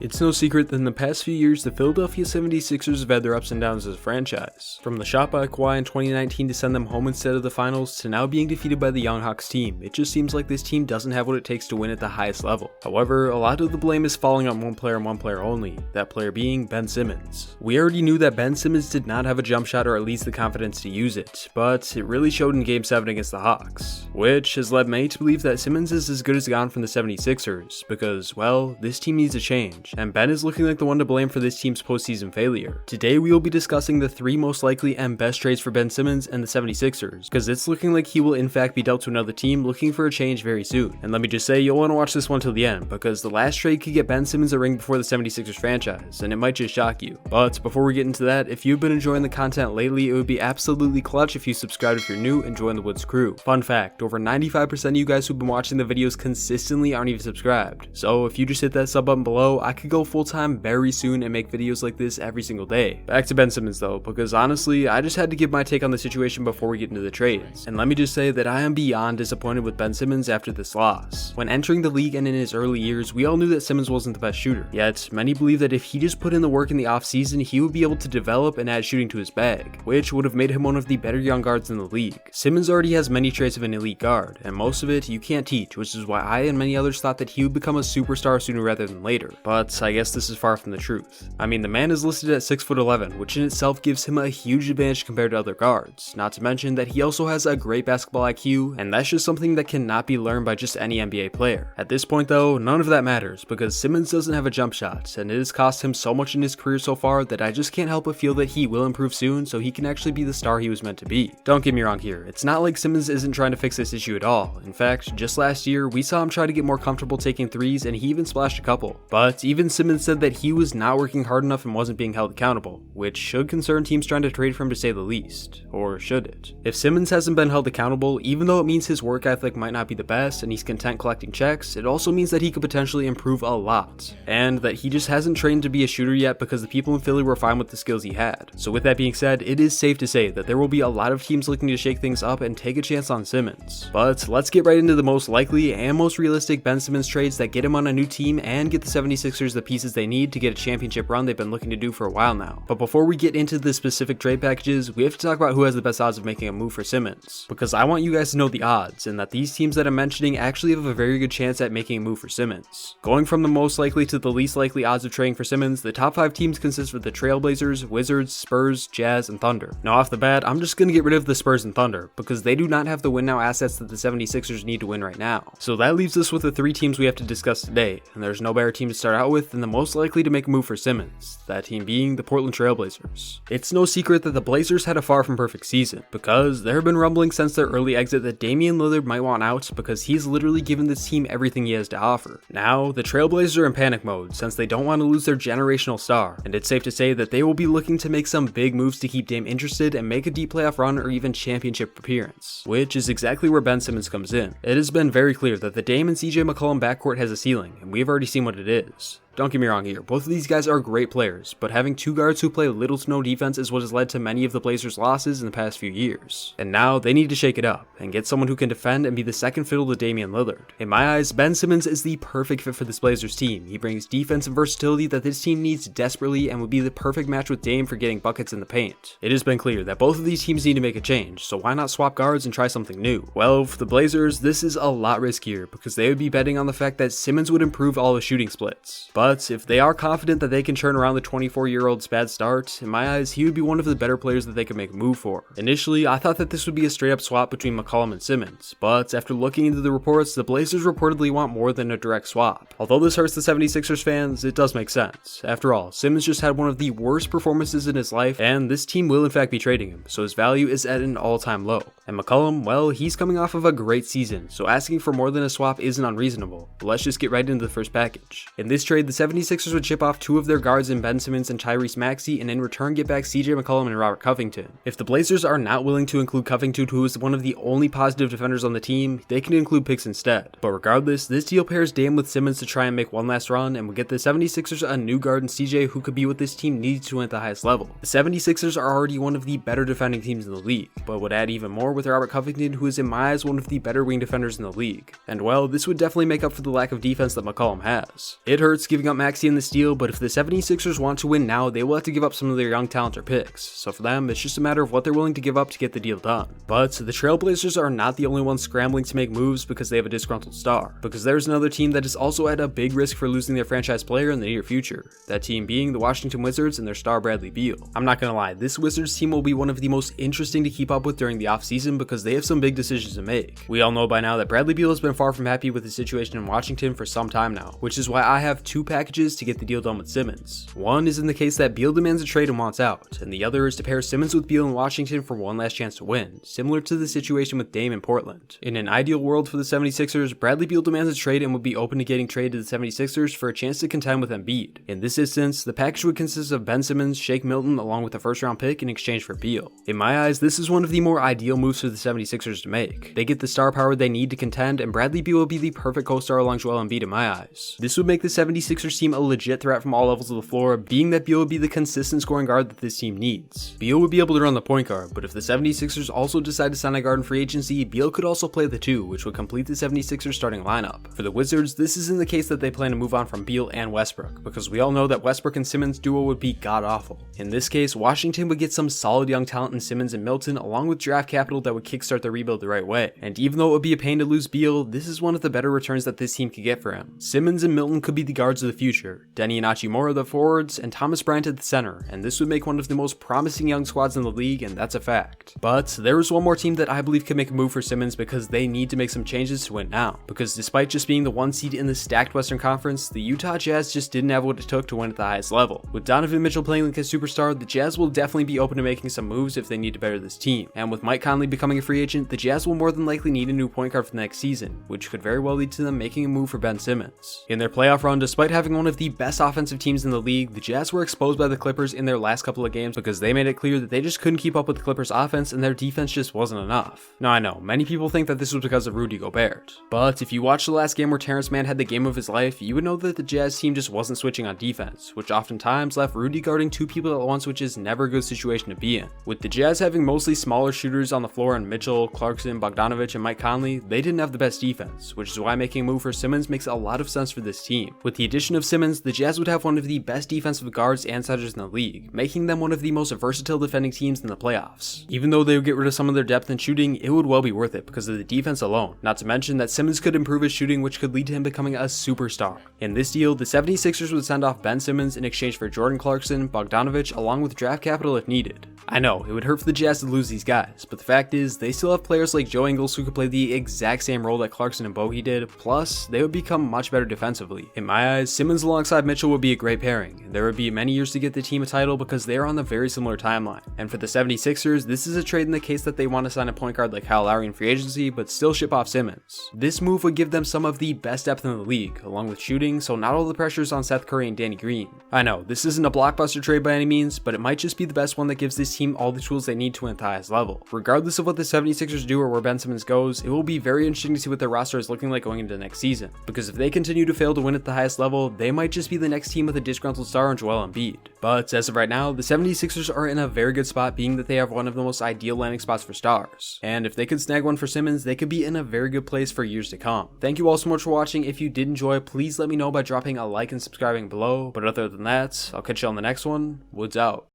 It's no secret that in the past few years, the Philadelphia 76ers have had their ups and downs as a franchise. From the shot by Kawhi in 2019 to send them home instead of the finals, to now being defeated by the Young Hawks team, it just seems like this team doesn't have what it takes to win at the highest level. However, a lot of the blame is falling on one player and one player only, that player being Ben Simmons. We already knew that Ben Simmons did not have a jump shot or at least the confidence to use it, but it really showed in Game 7 against the Hawks, which has led many to believe that Simmons is as good as gone from the 76ers, because, well, this team needs a change, and Ben is looking like the one to blame for this team's postseason failure. Today we will be discussing the 3 most likely and best trades for Ben Simmons and the 76ers, because it's looking like he will in fact be dealt to another team looking for a change very soon. And let me just say, you'll want to watch this one till the end, because the last trade could get Ben Simmons a ring before the 76ers franchise, and it might just shock you. But before we get into that, if you've been enjoying the content lately, it would be absolutely clutch if you subscribe if you're new and join the Woods crew. Fun fact, over 95% of you guys who've been watching the videos consistently aren't even subscribed, so if you just hit that sub button below, I could go full time very soon and make videos like this every single day. Back to Ben Simmons though, because honestly, I just had to give my take on the situation before we get into the trades. And let me just say that I am beyond disappointed with Ben Simmons after this loss. When entering the league and in his early years, we all knew that Simmons wasn't the best shooter. Yet, many believe that if he just put in the work in the offseason, he would be able to develop and add shooting to his bag, which would have made him one of the better young guards in the league. Simmons already has many traits of an elite guard, and most of it you can't teach, which is why I and many others thought that he would become a superstar sooner rather than later. But I guess this is far from the truth. I mean, the man is listed at 6'11", which in itself gives him a huge advantage compared to other guards, not to mention that he also has a great basketball IQ, and that's just something that cannot be learned by just any NBA player. At this point though, none of that matters, because Simmons doesn't have a jump shot, and it has cost him so much in his career so far that I just can't help but feel that he will improve soon so he can actually be the star he was meant to be. Don't get me wrong here, it's not like Simmons isn't trying to fix this issue at all. In fact, just last year, we saw him try to get more comfortable taking threes, and he even splashed a couple. But even Simmons said that he was not working hard enough and wasn't being held accountable, which should concern teams trying to trade for him to say the least. Or should it? If Simmons hasn't been held accountable, even though it means his work ethic might not be the best and he's content collecting checks, it also means that he could potentially improve a lot, and that he just hasn't trained to be a shooter yet because the people in Philly were fine with the skills he had. So with that being said, it is safe to say that there will be a lot of teams looking to shake things up and take a chance on Simmons. But let's get right into the most likely and most realistic Ben Simmons trades that get him on a new team and get the 76ers the pieces they need to get a championship run they've been looking to do for a while now. But before we get into the specific trade packages, we have to talk about who has the best odds of making a move for Simmons, because I want you guys to know the odds and that these teams that I'm mentioning actually have a very good chance at making a move for Simmons. Going from the most likely to the least likely odds of trading for Simmons, the top 5 teams consist of the Trailblazers, Wizards, Spurs, Jazz, and Thunder. Now off the bat, I'm just gonna get rid of the Spurs and Thunder, because they do not have the win now assets that the 76ers need to win right now. So that leaves us with the 3 teams we have to discuss today, and there's no better team to start out with than the most likely to make a move for Simmons, that team being the Portland Trailblazers. It's no secret that the Blazers had a far from perfect season, because there have been rumblings since their early exit that Damian Lillard might want out because he's literally given this team everything he has to offer. Now, the Trailblazers are in panic mode since they don't want to lose their generational star, and it's safe to say that they will be looking to make some big moves to keep Dame interested and make a deep playoff run or even championship appearance, which is exactly where Ben Simmons comes in. It has been very clear that the Dame and CJ McCollum backcourt has a ceiling, and we've already seen what it is. Don't get me wrong here, both of these guys are great players, but having 2 guards who play little to no defense is what has led to many of the Blazers' losses in the past few years. And now they need to shake it up and get someone who can defend and be the second fiddle to Damian Lillard. In my eyes, Ben Simmons is the perfect fit for this Blazers team. He brings defensive versatility that this team needs desperately and would be the perfect match with Dame for getting buckets in the paint. It has been clear that both of these teams need to make a change, so why not swap guards and try something new? Well, for the Blazers, this is a lot riskier because they would be betting on the fact that Simmons would improve all the shooting splits. But if they are confident that they can turn around the 24-year-old's bad start, in my eyes, he would be one of the better players that they could make a move for. Initially, I thought that this would be a straight up swap between McCollum and Simmons, but after looking into the reports, the Blazers reportedly want more than a direct swap. Although this hurts the 76ers fans, it does make sense. After all, Simmons just had one of the worst performances in his life, and this team will in fact be trading him, so his value is at an all-time low. And McCollum, well, he's coming off of a great season, so asking for more than a swap isn't unreasonable. But let's just get right into the first package. In this trade, the 76ers would chip off 2 of their guards in Ben Simmons and Tyrese Maxey, and in return get back CJ McCollum and Robert Covington. If the Blazers are not willing to include Covington, who is one of the only positive defenders on the team, they can include picks instead. But regardless, this deal pairs Dame with Simmons to try and make one last run, and will get the 76ers a new guard in CJ who could be what this team needs to win at the highest level. The 76ers are already one of the better defending teams in the league, but would add even more with Robert Covington, who is in my eyes one of the better wing defenders in the league. And well, this would definitely make up for the lack of defense that McCollum has. It hurts given giving up Maxey in this deal, but if the 76ers want to win now, they will have to give up some of their young talent or picks. So for them, it's just a matter of what they're willing to give up to get the deal done. But the Trailblazers are not the only ones scrambling to make moves because they have a disgruntled star, because there's another team that is also at a big risk for losing their franchise player in the near future. That team being the Washington Wizards and their star Bradley Beal. I'm not gonna lie, this Wizards team will be one of the most interesting to keep up with during the offseason because they have some big decisions to make. We all know by now that Bradley Beal has been far from happy with his situation in Washington for some time now, which is why I have two packages to get the deal done with Simmons. One is in the case that Beal demands a trade and wants out, and the other is to pair Simmons with Beal in Washington for one last chance to win, similar to the situation with Dame in Portland. In an ideal world for the 76ers, Bradley Beal demands a trade and would be open to getting traded to the 76ers for a chance to contend with Embiid. In this instance, the package would consist of Ben Simmons, Shake Milton, along with a first round pick in exchange for Beal. In my eyes, this is one of the more ideal moves for the 76ers to make. They get the star power they need to contend, and Bradley Beal will be the perfect co-star along Joel Embiid in my eyes. This would make the 76ers team a legit threat from all levels of the floor, being that Beal would be the consistent scoring guard that this team needs. Beal would be able to run the point guard, but if the 76ers also decide to sign a guard in free agency, Beal could also play the two, which would complete the 76ers starting lineup. For the Wizards, this is in the case that they plan to move on from Beal and Westbrook, because we all know that Westbrook and Simmons duo would be god-awful. In this case, Washington would get some solid young talent in Simmons and Milton, along with draft capital that would kickstart the rebuild the right way. And even though it would be a pain to lose Beal, this is one of the better returns that this team could get for him. Simmons and Milton could be the guards of the future, Denny and Hachimura the forwards, and Thomas Bryant at the center, and this would make one of the most promising young squads in the league, and that's a fact. But there is one more team that I believe could make a move for Simmons because they need to make some changes to win now. Because despite just being the one seed in the stacked Western Conference, the Utah Jazz just didn't have what it took to win at the highest level. With Donovan Mitchell playing like a superstar, the Jazz will definitely be open to making some moves if they need to better this team. And with Mike Conley becoming a free agent, the Jazz will more than likely need a new point guard for the next season, which could very well lead to them making a move for Ben Simmons. In their playoff run, despite having one of the best offensive teams in the league, the Jazz were exposed by the Clippers in their last couple of games because they made it clear that they just couldn't keep up with the Clippers offense and their defense just wasn't enough. Now I know, many people think that this was because of Rudy Gobert, but if you watched the last game where Terrence Mann had the game of his life, you would know that the Jazz team just wasn't switching on defense, which oftentimes left Rudy guarding two people at once, which is never a good situation to be in. With the Jazz having mostly smaller shooters on the floor in Mitchell, Clarkson, Bogdanovich, and Mike Conley, they didn't have the best defense, which is why making a move for Simmons makes a lot of sense for this team. With the addition of Simmons, the Jazz would have one of the best defensive guards and centers in the league, making them one of the most versatile defending teams in the playoffs. Even though they would get rid of some of their depth in shooting, it would well be worth it because of the defense alone, not to mention that Simmons could improve his shooting, which could lead to him becoming a superstar. In this deal, the 76ers would send off Ben Simmons in exchange for Jordan Clarkson, Bogdanovich, along with draft capital if needed. I know, it would hurt for the Jazz to lose these guys, but the fact is, they still have players like Joe Ingles who could play the exact same role that Clarkson and Bogey did, plus they would become much better defensively. In my eyes, Simmons alongside Mitchell would be a great pairing, and there would be many years to get the team a title because they are on a very similar timeline. And for the 76ers, this is a trade in the case that they want to sign a point guard like Kyle Lowry in free agency, but still ship off Simmons. This move would give them some of the best depth in the league, along with shooting, so not all the pressure is on Seth Curry and Danny Green. I know, this isn't a blockbuster trade by any means, but it might just be the best one that gives this team all the tools they need to win at the highest level. Regardless of what the 76ers do or where Ben Simmons goes, it will be very interesting to see what their roster is looking like going into next season, because if they continue to fail to win at the highest level, they might just be the next team with a disgruntled star in Joel Embiid. But as of right now, the 76ers are in a very good spot, being that they have one of the most ideal landing spots for stars. And if they could snag one for Simmons, they could be in a very good place for years to come. Thank you all so much for watching. If you did enjoy, please let me know by dropping a like and subscribing below. But other than that, I'll catch you on the next one. Woods out.